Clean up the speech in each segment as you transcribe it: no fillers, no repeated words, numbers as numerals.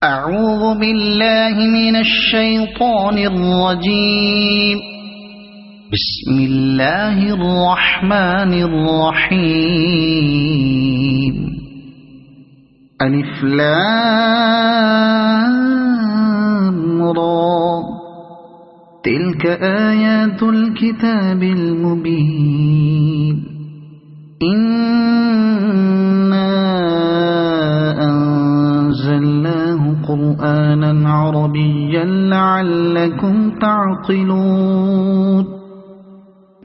أعوذ بالله من الشيطان الرجيم. بسم الله الرحمن الرحيم. ألف لام را. تلك آيات الكتاب المبين. قرآنا عربيا لعلكم تعقلون.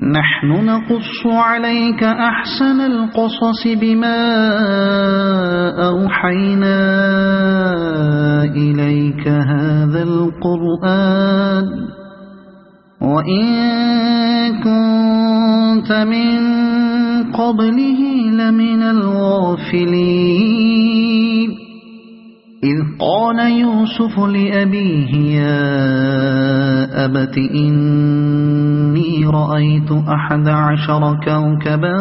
نحن نقص عليك أحسن القصص بما أوحينا إليك هذا القرآن وإن كنت من قبله لمن الغافلين. إذ قال يوسف لأبيه يا أبت إني رأيت 11 كوكبا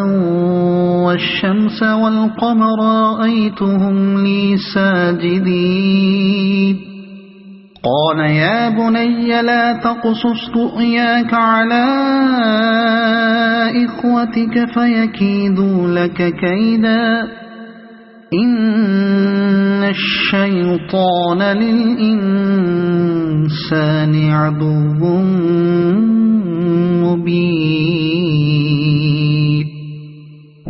والشمس والقمر رأيتهم لي ساجدين. قال يا بني لا تقصص رؤياك على إخوتك فيكيدوا لك كيدا إن الشيطان للإنسان عدو مبين.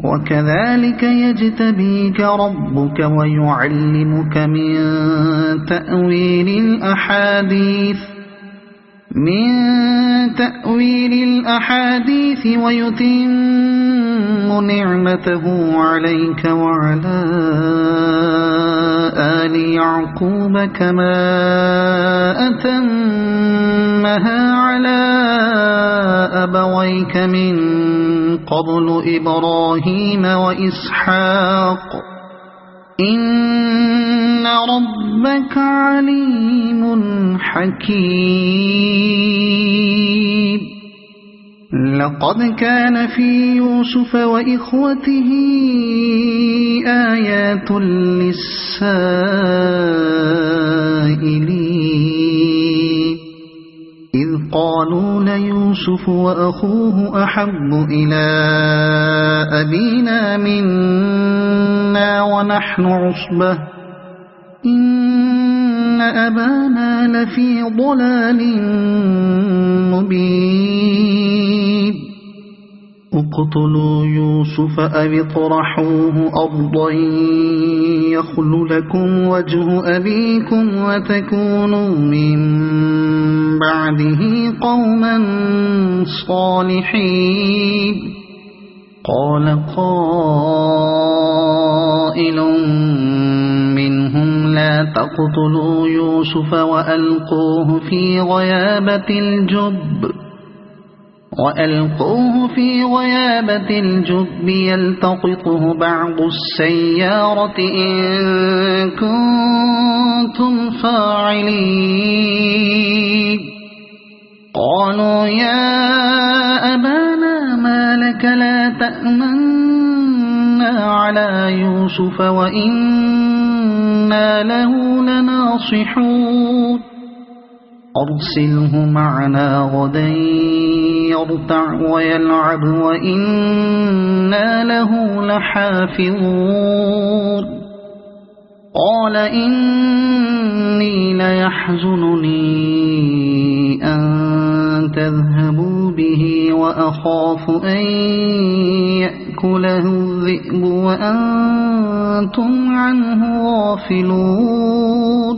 وكذلك يجتبيك ربك ويعلمك من تأويل الأحاديث ويتم نعمته عليك وعلى آل يعقوب كما أتمها على أبويك من قبل إبراهيم وإسحاق إن ربك عليم حكيم. لقد كان في يوسف وإخوته آيات للسائلين إذ قالوا ليوسف وأخوه أحب إلى أبينا منا ونحن عصبة إن أبانا لفي ضلال مبين. اقتلوا يوسف أو اطرحوه أرضا يخل لكم وجه أبيكم وتكونوا من بعده قوما صالحين. قال قائل منهم لا تقتلوا يوسف وألقوه في غيابة الجب يلتقطه بعض السيارة إن كنتم فاعلين. قالوا يا أبانا ما لك لا تأمنا على يوسف وإنا له لناصحون. أرسله معنا غدا يرتع ويلعب وإنا له لحافظون. قال إني ليحزنني أن تذهبوا به وأخاف أن يأكله الذئب وأنتم عنه غافلون.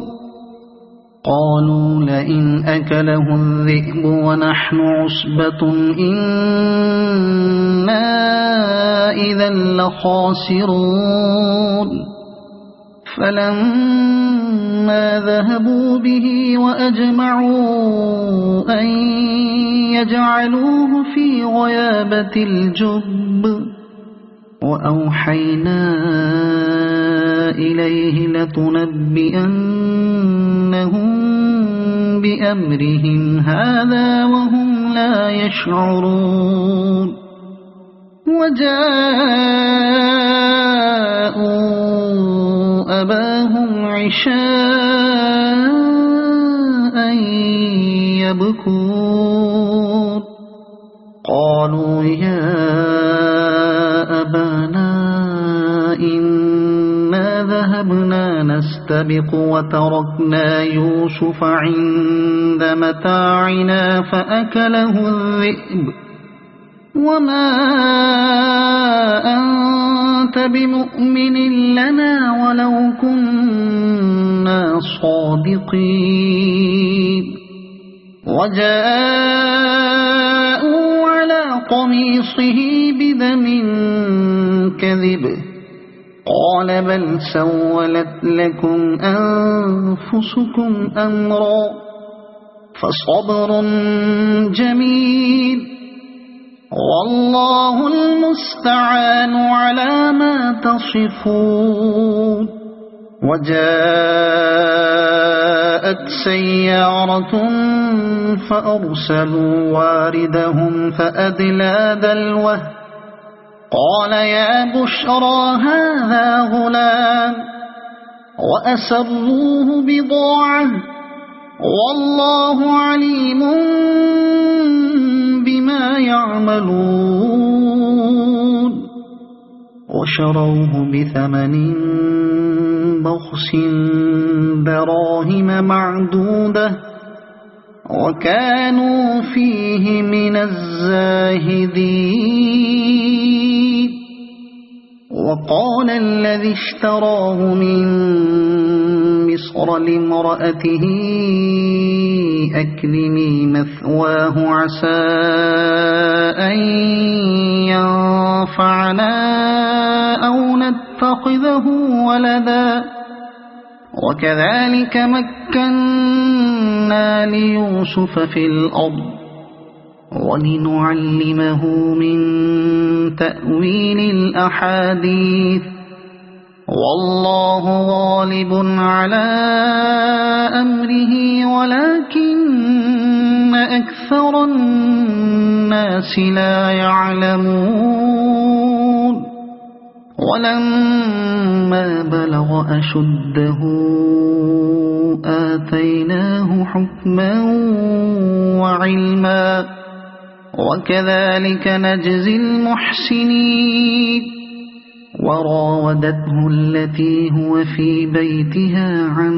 قالوا لئن أكله الذئب ونحن عصبة إنا إذا لخاسرون. فلما ذهبوا به وأجمعوا أن يجعلوه في غيابة الجب وأوحينا إليه لتنبئنهم بأمرهم هذا وهم لا يشعرون. وجاءوا أباهم عشاء يبكون قالوا يا أبانا إنا ذهبنا نستبق وتركنا يوسف عند متاعنا فأكله الذئب وما أنت بمؤمن لنا ولو كنا صادقين وجاءوا على قميصه بدم كذب قال بل سولت لكم أنفسكم أمرا فصبر جميل والله المستعان على ما تصفون وجاءت سيارة فأرسلوا واردهم فأدلى دلوه قال يا بشرى هذا غلام وأسروه بضاعة والله عليم بما يعملون وشروه بثمن بخس دراهم معدودة وكانوا فيه من الزاهدين وقال الذي اشتراه من مصر لامرأته أكرمي مثواه عسى أن ينفعنا أو نتخذه ولدا وكذلك مكنا ليوسف في الأرض ولنعلمه من تأويل الأحاديث والله غالب على أمره ولكن أكثر الناس لا يعلمون ولما بلغ أشده آتيناه حكما وعلما وكذلك نجزي المحسنين وراودته التي هو في بيتها عن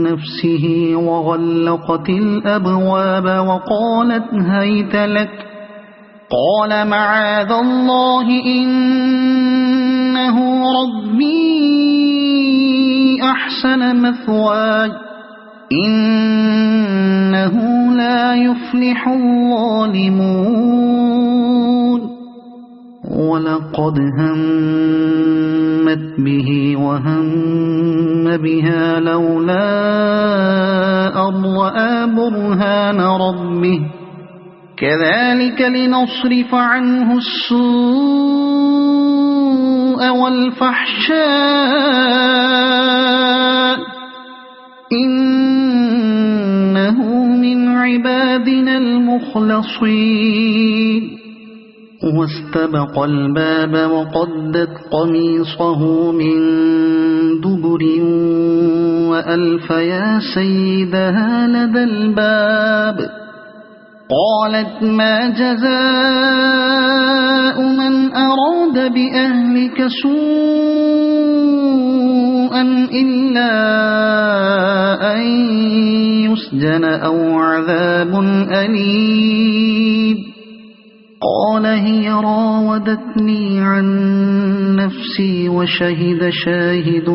نفسه وغلقت الأبواب وقالت هيت لك قال معاذ الله إنه ربي أحسن مثواي إنه لا يفلح الظالمون ولقد همت به وهم بها لولا أن رأى برهان ربه كذلك لنصرف عنه السوء والفحشاء إنه من عبادنا المخلصين واستبق الباب وقدت قميصه من دبر وألف يا سيدها لدى الباب قالت ما جزاء من أراد بأهلك سوءا إلا أن يسجن أو عذاب أليم قال هي راودتني عن نفسي وشهد شاهد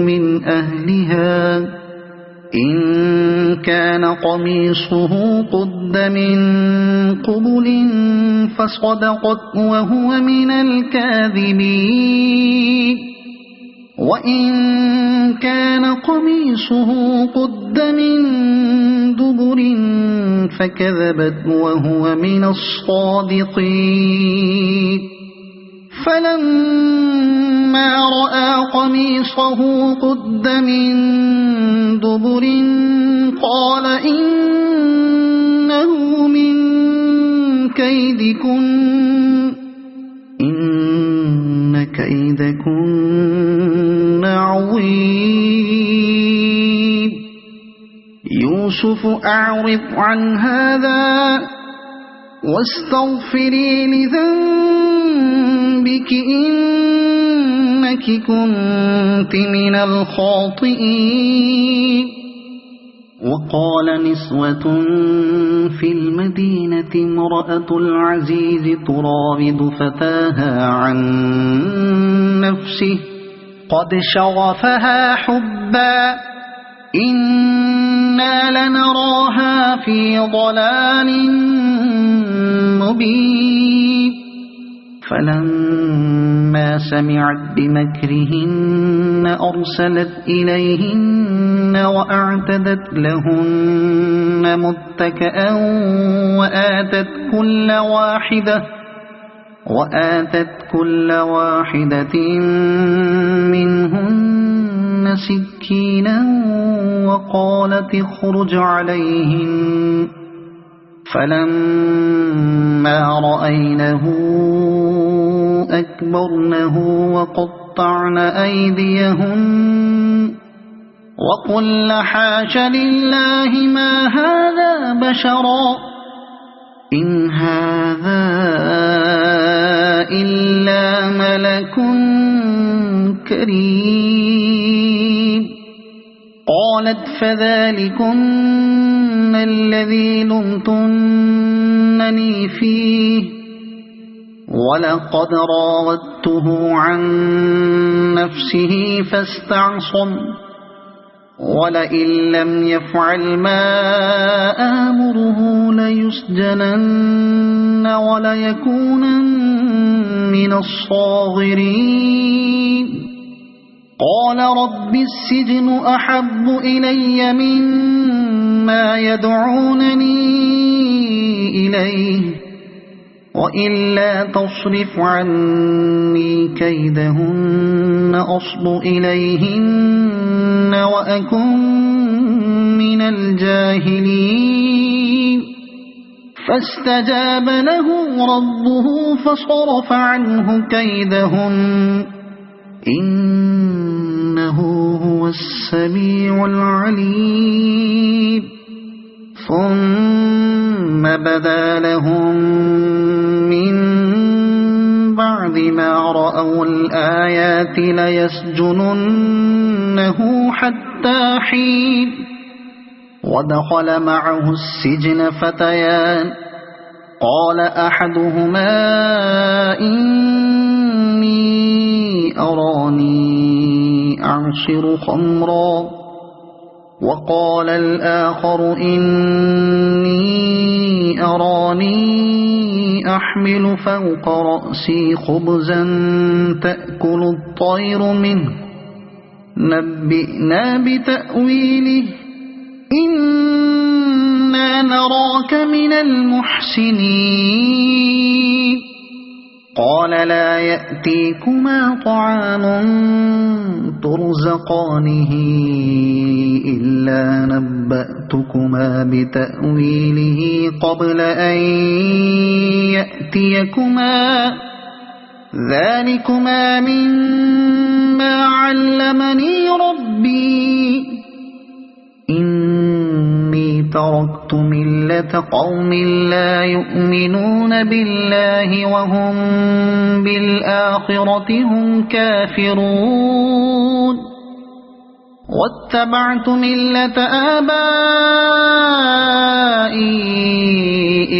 من أهلها إن كان قميصه قد من قبل فصدقت وهو من الكاذبين وإن كان قميصه قد من دبر فكذبت وهو من الصادقين فلما رأى قميصه قد من دبر قال إنه من كيدكن إن كيدكن يوسف أعرض عن هذا واستغفري لذنبك إنك كنت من الخاطئين. وقال نسوة في المدينة امرأة العزيز تراود فتاها عن نفسه قد شغفها حبا إنا لنراها في ضلال مبين. فلما سمعت بمكرهن أرسلت إليهن وأعتدت لهن متكئا وآتت كل واحدة منهن سكينا وقالت اخرج عليهن. فلما رأينه أكبرنه وقطعن أيديهن وقلن حاش لله ما هذا بشرا إن هذا إلا ملك كريم. قالت فذلكن الذي لمتنني فيه ولقد راودته عن نفسه فاستعصم ولئن لم يفعل ما آمره ليسجنن وليكونن من الصاغرين. قال رب السجن أحب إلي مما يدعونني إليه وإلا تصرف عني كيدهن أصب إليهن وأكن من الجاهلين. فاستجاب له ربه فصرف عنه كيدهن إنه هو السميع العليم. ثم بدا لهم من بعد ما رأوا الآيات ليسجننه حتى حين. ودخل معه السجن فتيان قال أحدهما إني أراني أعصر خمرا وقال الآخر إني أراني أحمل فوق رأسي خبزا تأكل الطير منه نبئنا بتأويله إنا نراك من المحسنين. قال لا يأتيكما طعام ترزقانه إلا نبأتكما بتأويله قبل أن يأتيكما ذلكما مما علمني ربي إني تركت ملة قوم لا يؤمنون بالله وهم بالآخرة هم كافرون واتبعت ملة آبائي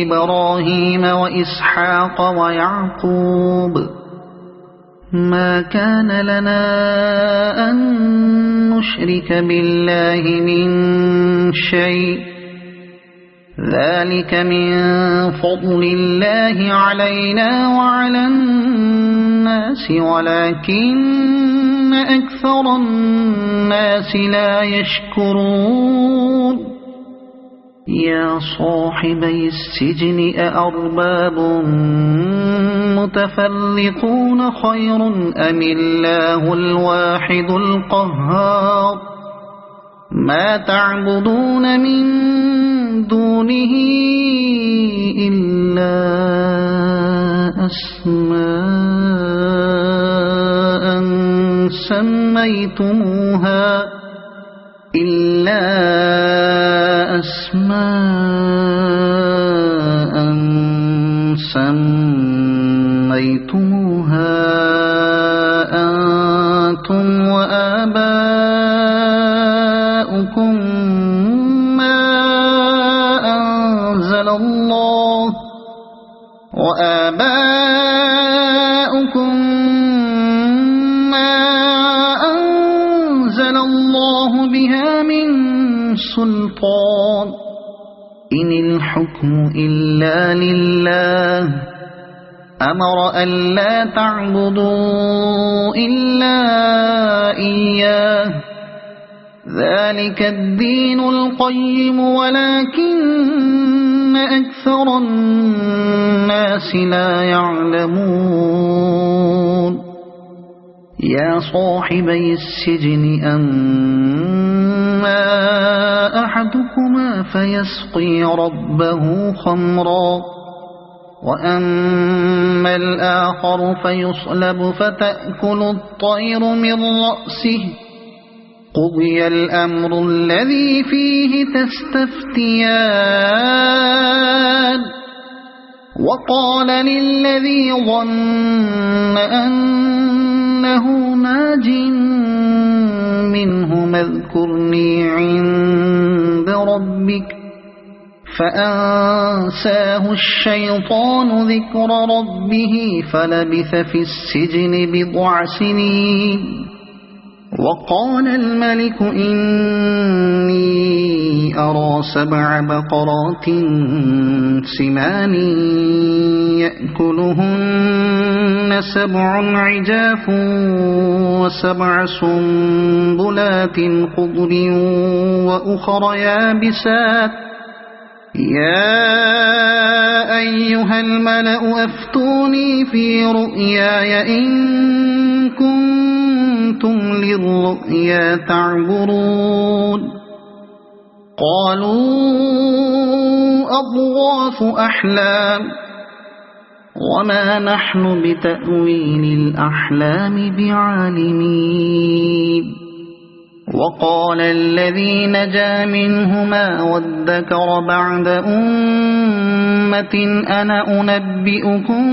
إبراهيم وإسحاق ويعقوب ما كان لنا أن نشرك بالله من شيء ذلك من فضل الله علينا وعلى الناس ولكن أكثر الناس لا يشكرون. يا صاحبي السجن أأرباب متفرقون خير أم الله الواحد القهار ما تعبدون من دونه إلا أسماء الله بها من سلطان إن الحكم إلا لله أمر ألا تعبدوا إلا إياه ذلك الدين القيم ولكن أكثر الناس لا يعلمون يا صاحبي السجن أما أحدكما فيسقي ربه خمرا وأما الآخر فيصلب فتأكل الطير من رأسه قضي الأمر الذي فيه تستفتيان وقال للذي ظن أنه ناج منه اذكرني عند ربك فأنساه الشيطان ذكر ربه فلبث في السجن بضع سنين وقال الملك إني أرى 7 بقرات سمان يأكلهن 7 عجاف و7 سنبلات خضر وأخر يابسات يا أيها الملأ أفتوني في رؤياي إن كنتم للرؤيا تعبرون قالوا أضغاث أحلام وما نحن بتأويل الأحلام بعالمين وقال الذي نجا منهما وادكر بعد أمة أنا أنبئكم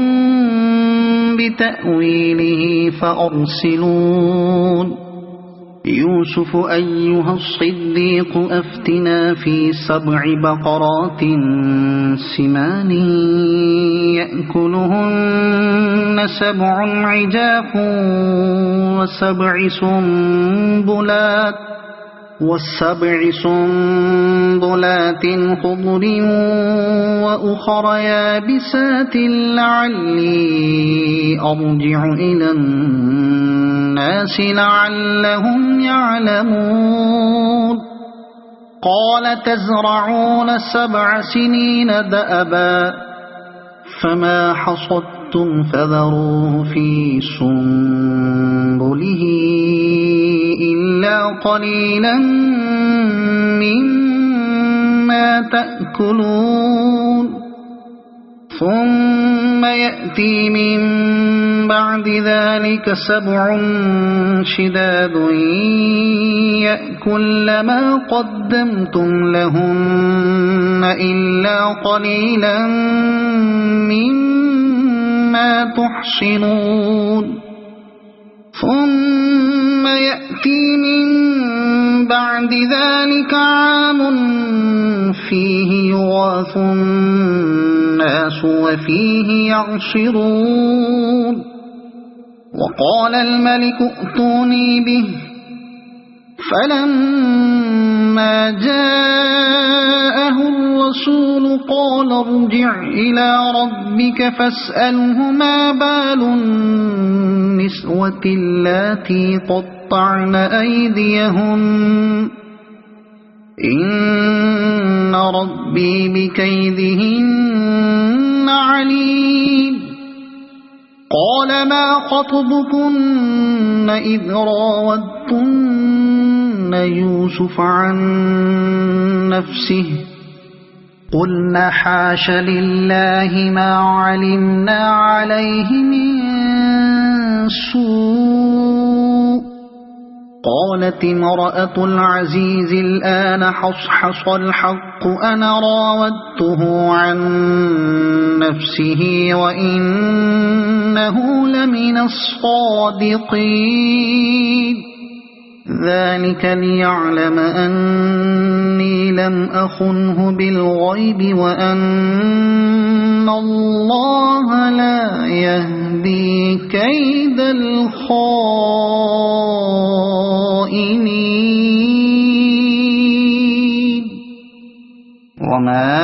بتأويله فأرسلون يوسف أيها الصديق أفتنا في 7 بقرات سمان يأكلهن 7 عجاف و7 سنبلات خضر وأخر يابسات لعلي أرجع إلى الناس لعلهم يعلمون قال تزرعون 7 سنين دأبا فما حصدتم فذروه في سنبله إلا قليلا مما تأكلون ثم يأتي من بعد ذلك 7 شداد يأكل ما قدمتم لهن إلا قليلا مما تحصنون ثم يأتي من بعد ذلك عام فيه يغاث الناس وفيه يعصرون وقال الملك ائتوني به فلما جاءه الرسول قال ارجع إلى ربك فاسأله ما بال النسوة اللاتي قطعن أيديهن إن ربي بكيدهن عليم قال ما خطبكن إذ راودتن يوسف عن نفسه قلنا حاش لله ما علمنا عليه من سوء قالت امرأة العزيز الآن حصحص الحق أنا راودته عن نفسه وإنه لمن الصادقين ذلك ليعلم أني لم أخنه بالغيب وأن الله لا يهدي كيد الخائنين وما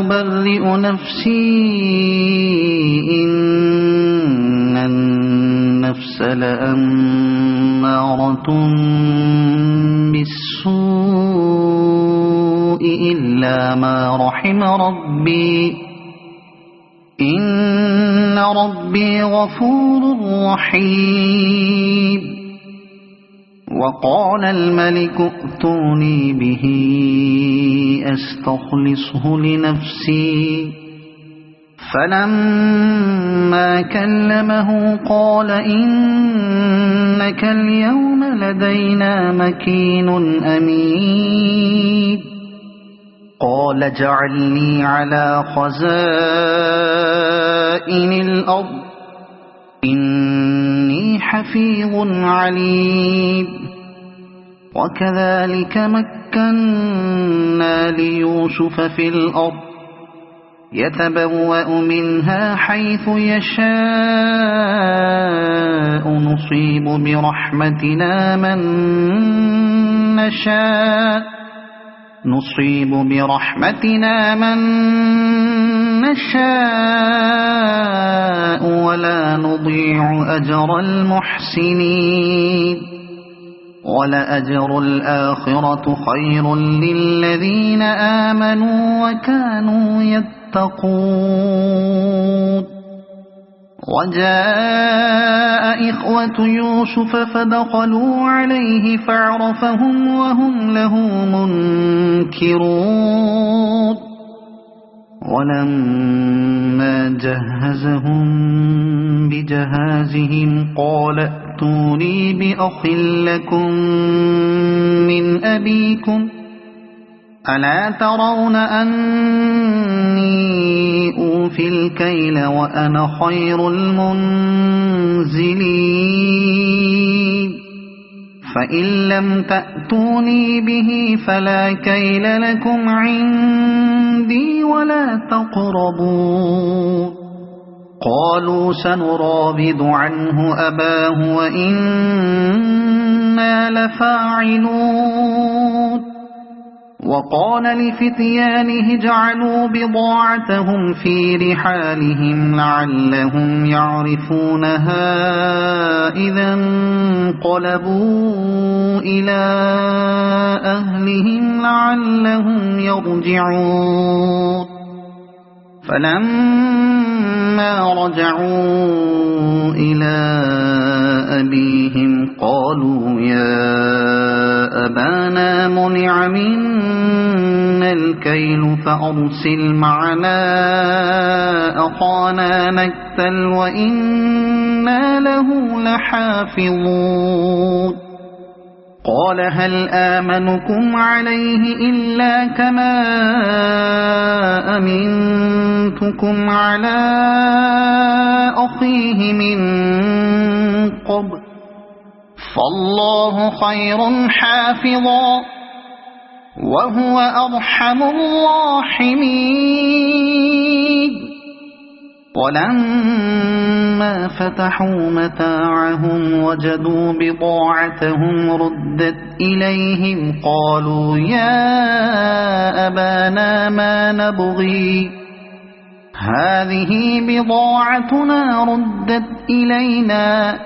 أبرئ نفسي إن النفس لأمارة بالسوء إلا ما رحم ربي إن ربي غفور رحيم. وقال الملك ائتوني به أستخلصه لنفسي فلما كلمه قال إنك اليوم لدينا مكين أمين. قال اجعلني على خزائن الأرض إني حفيظ عليم. وكذلك مكنا ليوسف في الأرض يتبوأ منها حيث يشاء نصيب برحمتنا من نشاء ولا نضيع أجر المحسنين. ولأجر الآخرة خير للذين آمنوا وكانوا يتقون. وجاء إخوة يوسف فدخلوا عليه فعرفهم وهم له منكرون. ولما جهزهم بجهازهم قال ائتوني بأخ لكم من أبيكم ألا ترون أني أوفي الكيل وأنا خير المنزلين فإن لم تأتوني به فلا كيل لكم عندي ولا تقربون. قالوا سنراود عنه أباه وإنا لفاعلون. وقال لفتيانه اجعلوا بضاعتهم في رحالهم لعلهم يعرفونها إذا انقلبوا إلى أهلهم لعلهم يرجعون. فلما رجعوا إلى أبيهم قالوا يا أبانا منع منا الكيل فأرسل معنا أخانا نكتل وإنا له لحافظون. قال هل آمنكم عليه إلا كما أمنتكم على أخيه من قبل فالله خير حافظا وهو أرحم الراحمين. ولما فتحوا متاعهم وجدوا بضاعتهم ردت إليهم قالوا يا أبانا ما نبغي هذه بضاعتنا ردت إلينا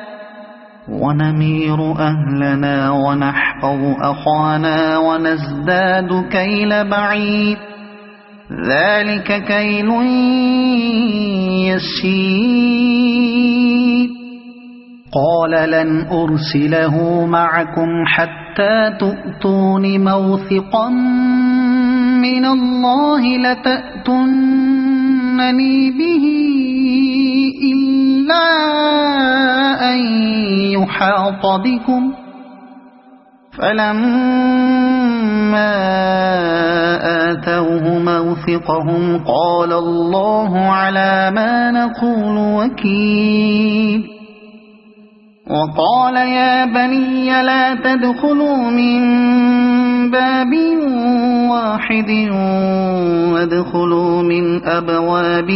ونمير أهلنا ونحفظ أخانا ونزداد كيل بعيد ذلك كيل يسير. قال لن أرسله معكم حتى تؤتون موثقا من الله لتأتونني به إلا أن يحاط بكم. فلما آتوه موثقهم قال الله على ما نقول وكيل. وقال يا بني لا تدخلوا من باب واحد وادخلوا من أبواب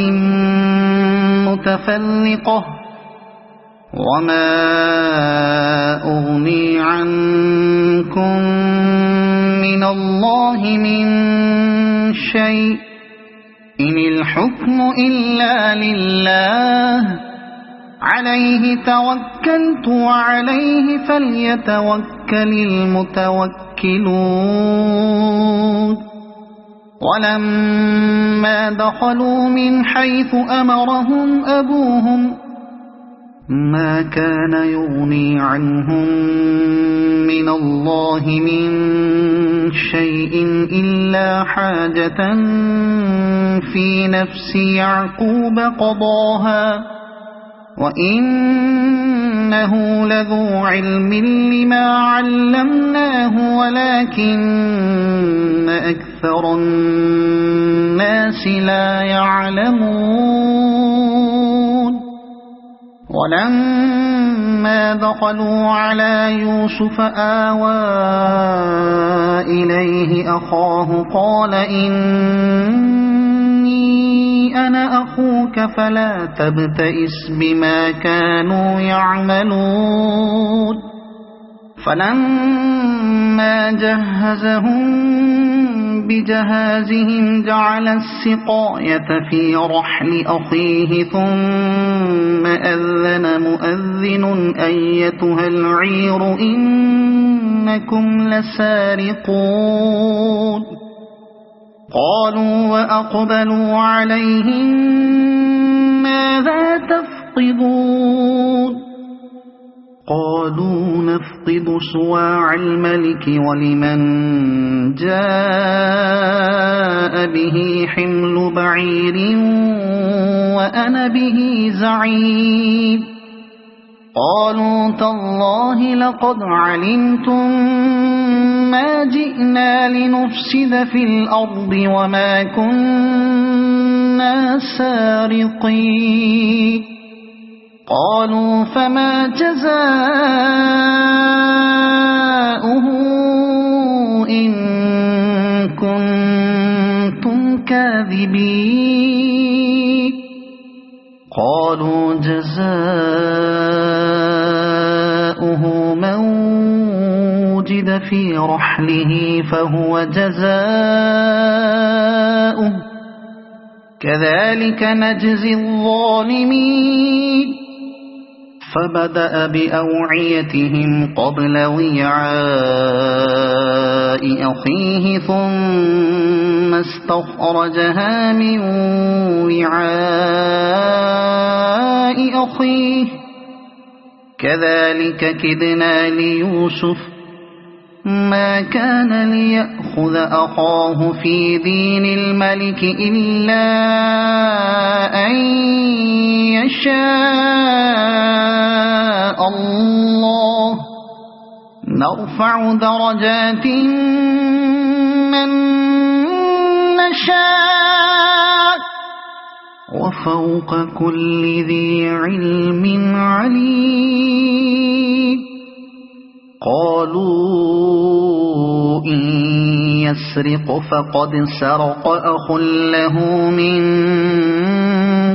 متفرقة وما أغني عنكم من الله من شيء إن الحكم إلا لله عليه توكلت وعليه فليتوكل المتوكلون ولما دخلوا من حيث أمرهم أبوهم ما كان يغني عنهم من الله من شيء إلا حاجة في نفس يعقوب قضاها وإنه لذو علم لما علمناه ولكن أكثر الناس لا يعلمون ولما دخلوا على يوسف آوى إليه أخاه قال أنا أخوك فلا تبتئس بما كانوا يعملون فلما جهزهم بجهازهم جعل السقاية في رحل أخيه ثم أذن مؤذن أيتها العير إنكم لسارقون قالوا وأقبلوا عليهم ماذا تفقدون قالوا نفقد صواع الملك ولمن جاء به حمل بعير وأنا به زعيم قالوا تالله لقد علمتم ما جئنا لنفسد في الأرض وما كنا سارقين قالوا فما جزاؤه إن كنتم كاذبين قالوا جزاؤه من وجد في رحله فهو جزاؤه كذلك نجزي الظالمين فبدأ بأوعيتهم قبل وعاء أخيه ثم استخرجها من وعاء أخيه كذلك كدنا ليوسف ما كان ليأخذ أخاه في دين الملك إلا أن يشاء الله نرفع درجات من نشاء وفوق كل ذي علم عليم قالوا إن يسرق فقد سرق أخ له من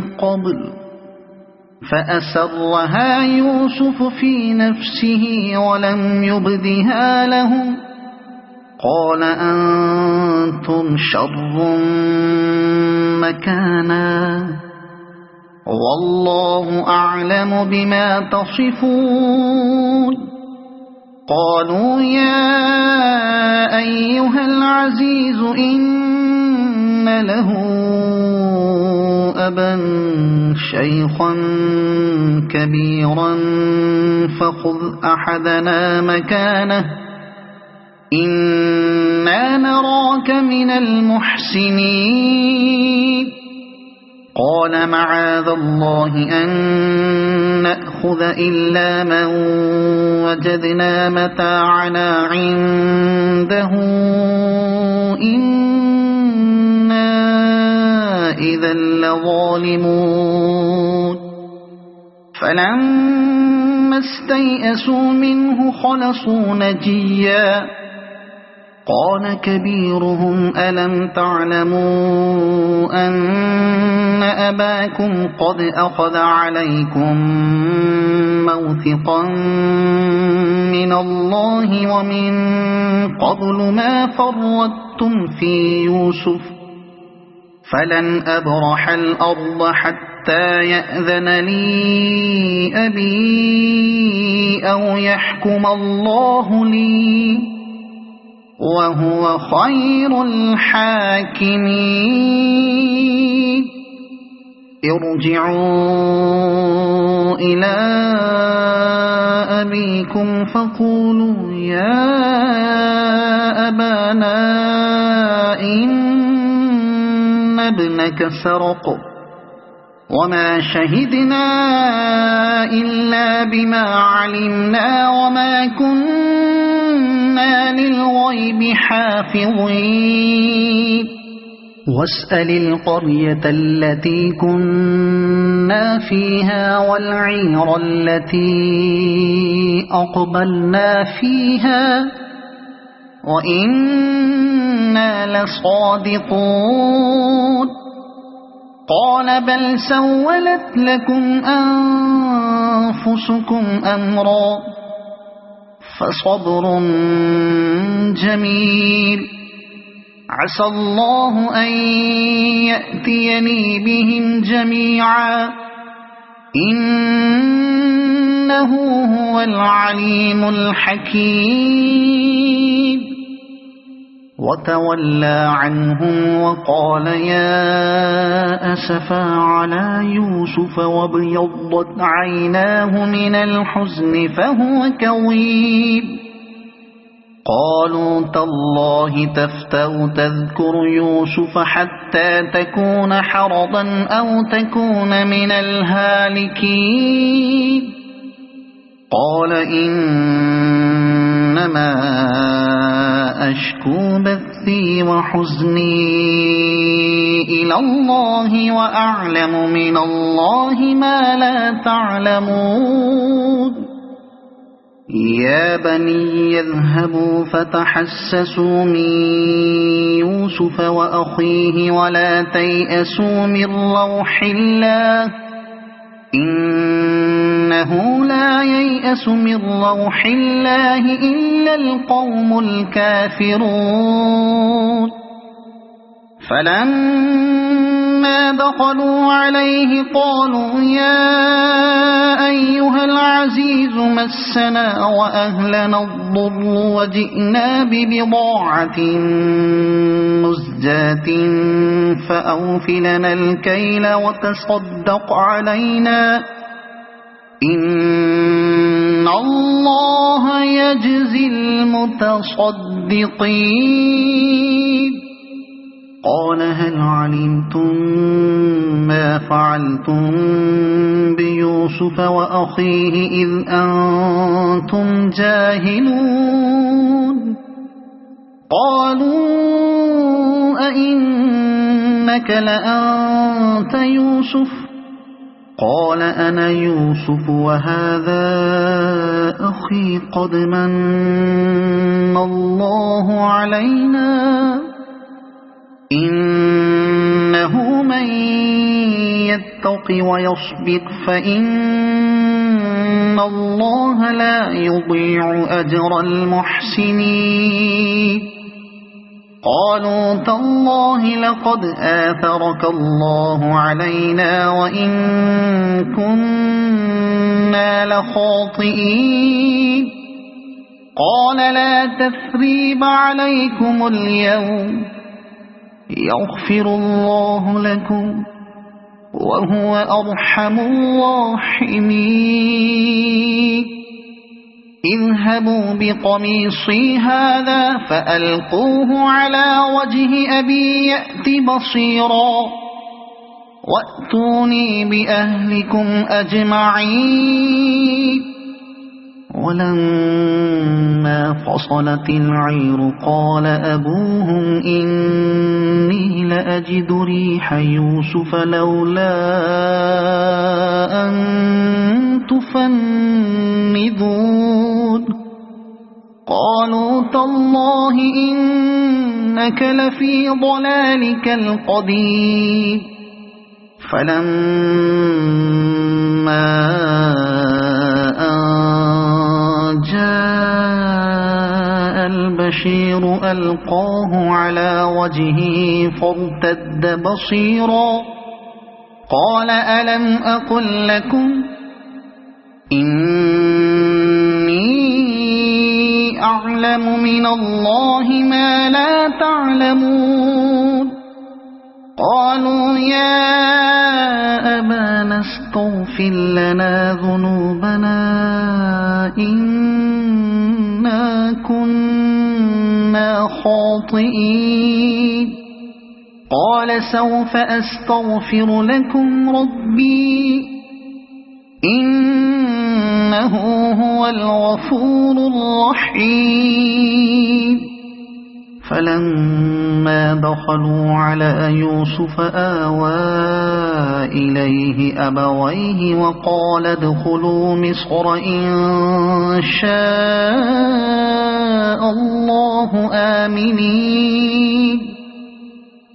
قبل فأسرها يوسف في نفسه ولم يبدها لهم قال أنتم شر مكانا والله أعلم بما تصفون قالوا يا أيها العزيز إن له أبا شيخا كبيرا فخذ أحدنا مكانه إنا نراك من المحسنين قال معاذ الله أن نأخذ إلا من وجدنا متاعنا عنده إنا إذا لظالمون فلما استيئسوا منه خلصوا نجيا قال كبيرهم ألم تعلموا أن أباكم قد أخذ عليكم موثقا من الله ومن قبل ما فرطتم في يوسف فلن أبرح الأرض حتى يأذن لي أبي أو يحكم الله لي وهو خير الحاكمين ارجعوا إلى أبيكم فقولوا يا أبانا إن ابنك سرق وما شهدنا إلا بما علمنا وما كنا للغيب حافظين واسأل القرية التي كنا فيها والعير التي أقبلنا فيها وإنا لصادقون قال بل سولت لكم أنفسكم أمرا فصبر جميل عسى الله أن يأتيني بهم جميعا إنه هو العليم الحكيم وتولى عنهم وقال يا أسفا على يوسف وابيضت عيناه من الحزن فهو كظيم قالوا تالله تفتأ تذكر يوسف حتى تكون حرضا أو تكون من الهالكين قال إنما أشكو بثي وحزني إلى الله وأعلم من الله ما لا تعلمون يا بني يذهبوا فتحسسوا من يوسف وأخيه ولا تيأسوا من روح الله إنه لا ييأس من روح الله إلا القوم الكافرون فلما دخلوا عليه قالوا يا أيها العزيز مسنا وأهلنا الضر وجئنا ببضاعة مزجاة فأوفلنا الكيل وتصدق علينا إن الله يجزي المتصدقين قال هل علمتم ما فعلتم بيوسف وأخيه إذ أنتم جاهلون قالوا أئنك لأنت يوسف قال أنا يوسف وهذا أخي قد من الله علينا إنه من يتق ويصبر فإن الله لا يضيع أجر المحسنين قالوا تالله لقد آثرك الله علينا وإن كنا لخاطئين قال لا تثريب عليكم اليوم يغفر الله لكم وهو أرحم الراحمين اذهبوا بقميصي هذا فألقوه على وجه أبي يأت بصيرا وأتوني بأهلكم أجمعين ولما فصلت العير قال أبوهم إني لأجد ريح يوسف لولا أن تفندون قالوا تالله إنك لفي ضلالك القديم فلما أن جاء البشير ألقاه على وجهه فارتد بصيرا قال ألم أقل لكم إني أعلم من الله ما لا تعلمون قالوا يا أبانا استغفر لنا ذنوبنا إنا كنا خاطئين قال سوف أستغفر لكم ربي إنه هو الغفور الرحيم فلما دخلوا على يوسف آوى إليه أبويه وقال ادخلوا مصر إن شاء الله آمنين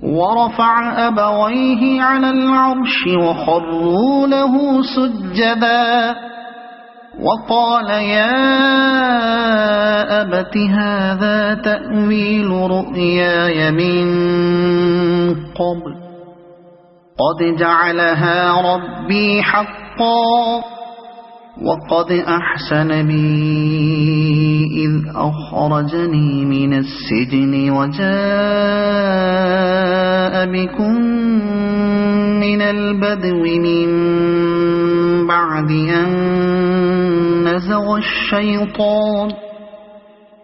ورفع أبويه على العرش وخروا له سجدا وقال يا أبت هذا تأويل رؤياي من قبل قد جعلها ربي حقا وقد أحسن بي إذ أخرجني من السجن وجاء بكم من البدو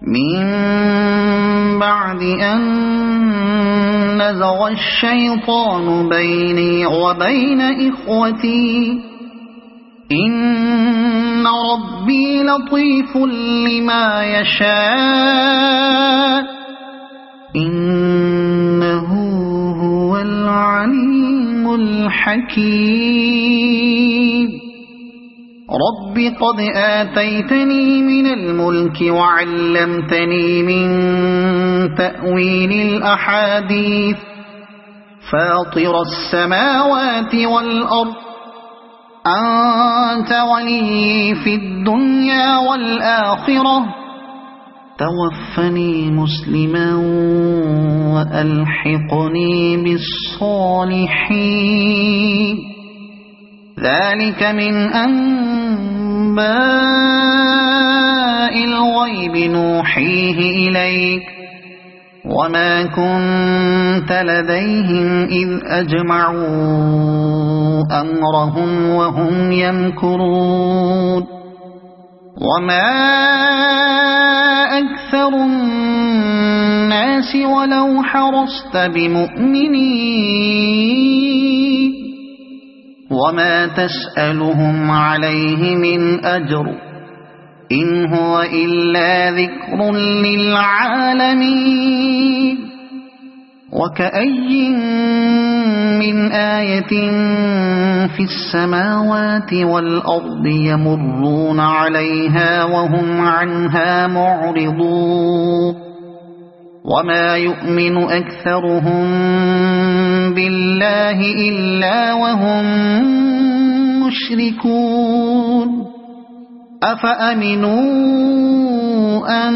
من بعد أن نزغ الشيطان بيني وبين إخوتي إن ربي لطيف لما يشاء إنه هو العليم الحكيم رب قد آتيتني من الملك وعلمتني من تأويل الأحاديث فاطر السماوات والأرض أنت ولي في الدنيا والآخرة توفني مسلما وألحقني بالصالحين ذلك من أنباء الغيب نوحيه إليك وما كنت لديهم إذ أجمعوا أمرهم وهم يمكرون وما أكثر الناس ولو حرصت بمؤمنين وما تسألهم عليه من أجر إن هو إلا ذكر للعالمين وكأي من آية في السماوات والأرض يمرون عليها وهم عنها معرضون وما يؤمن أكثرهم بالله إلا وهم مشركون أفأمنوا أن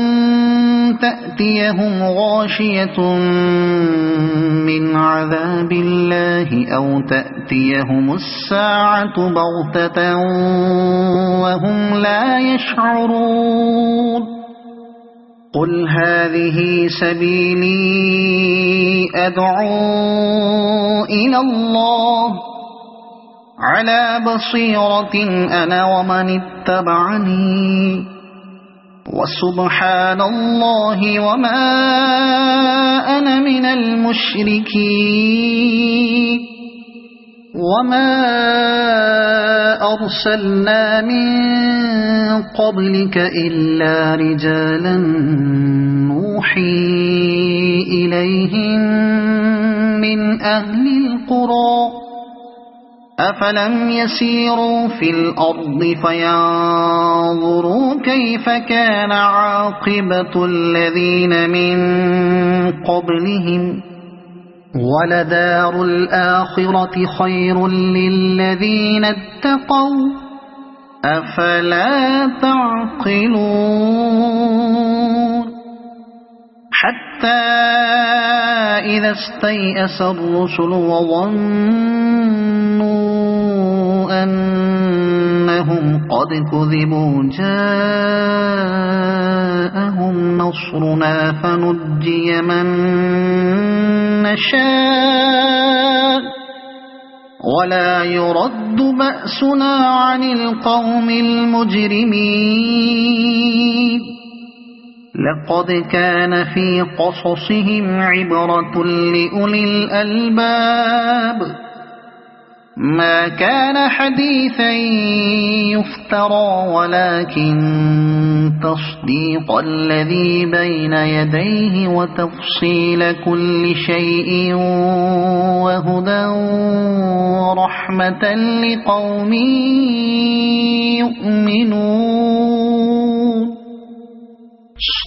تأتيهم غاشية من عذاب الله أو تأتيهم الساعة بغتة وهم لا يشعرون قل هذه سبيلي أدعو إلى الله على بصيرة أنا ومن اتبعني وسبحان الله وما أنا من المشركين وما أرسلنا من قبلك إلا رجالا نوحي إليهم من أهل القرى أفلم يسيروا في الأرض فينظروا كيف كان عاقبة الذين من قبلهم ولدار الآخرة خير للذين اتقوا أفلا تعقلون حتى إذا استيأس الرسل وظنوا أنهم قد كذبوا جاءهم نصرنا فنجي من نشاء ولا يرد بأسنا عن القوم المجرمين لقد كان في قصصهم عبرة لأولي الألباب ما كان حديثا يفترى ولكن تصديق الذي بين يديه وتفصيل كل شيء وهدى ورحمة لقوم يؤمنون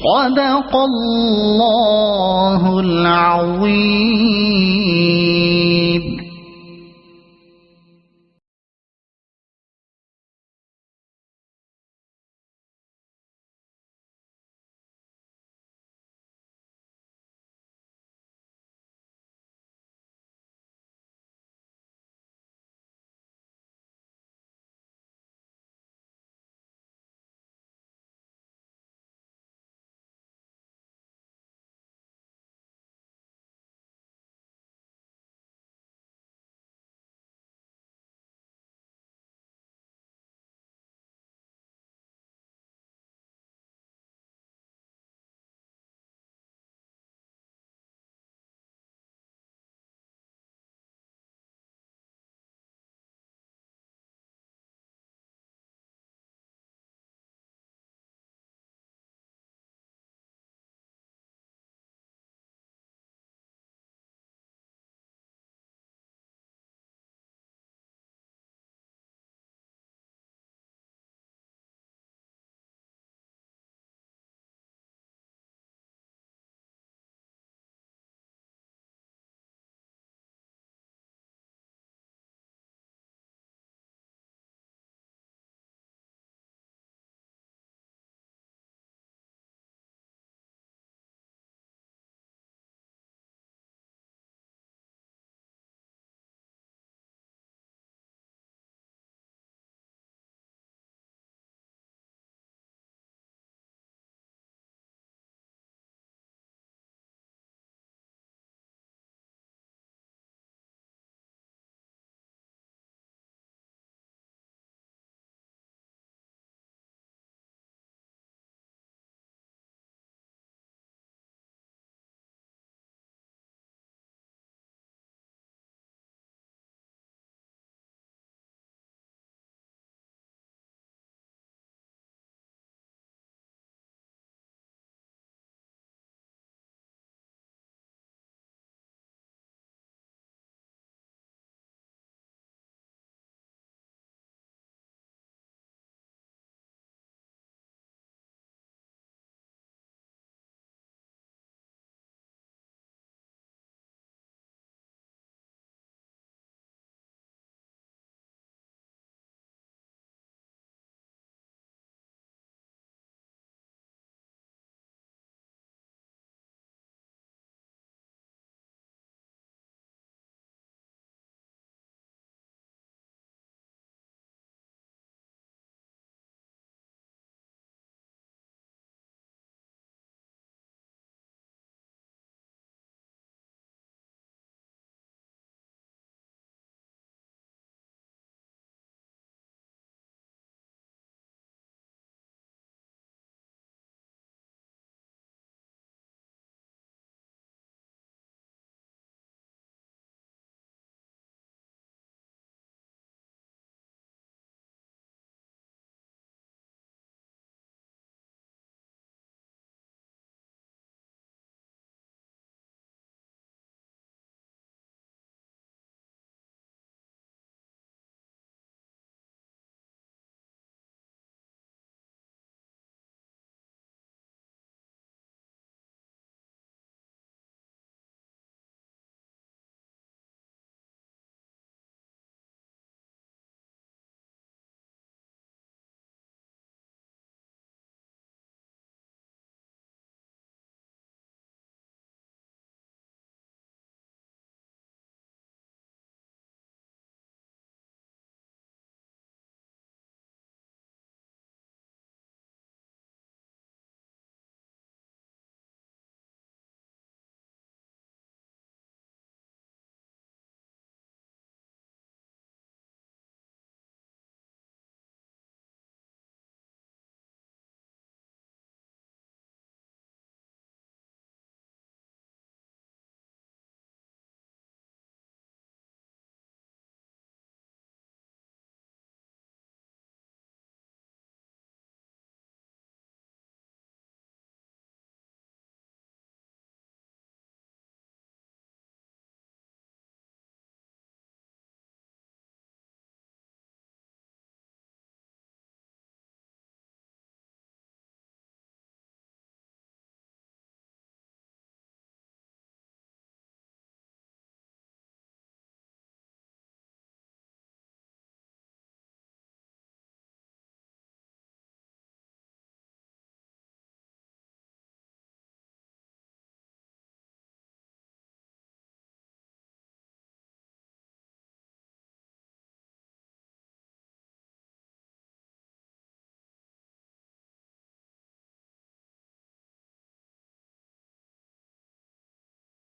صدق الله العظيم.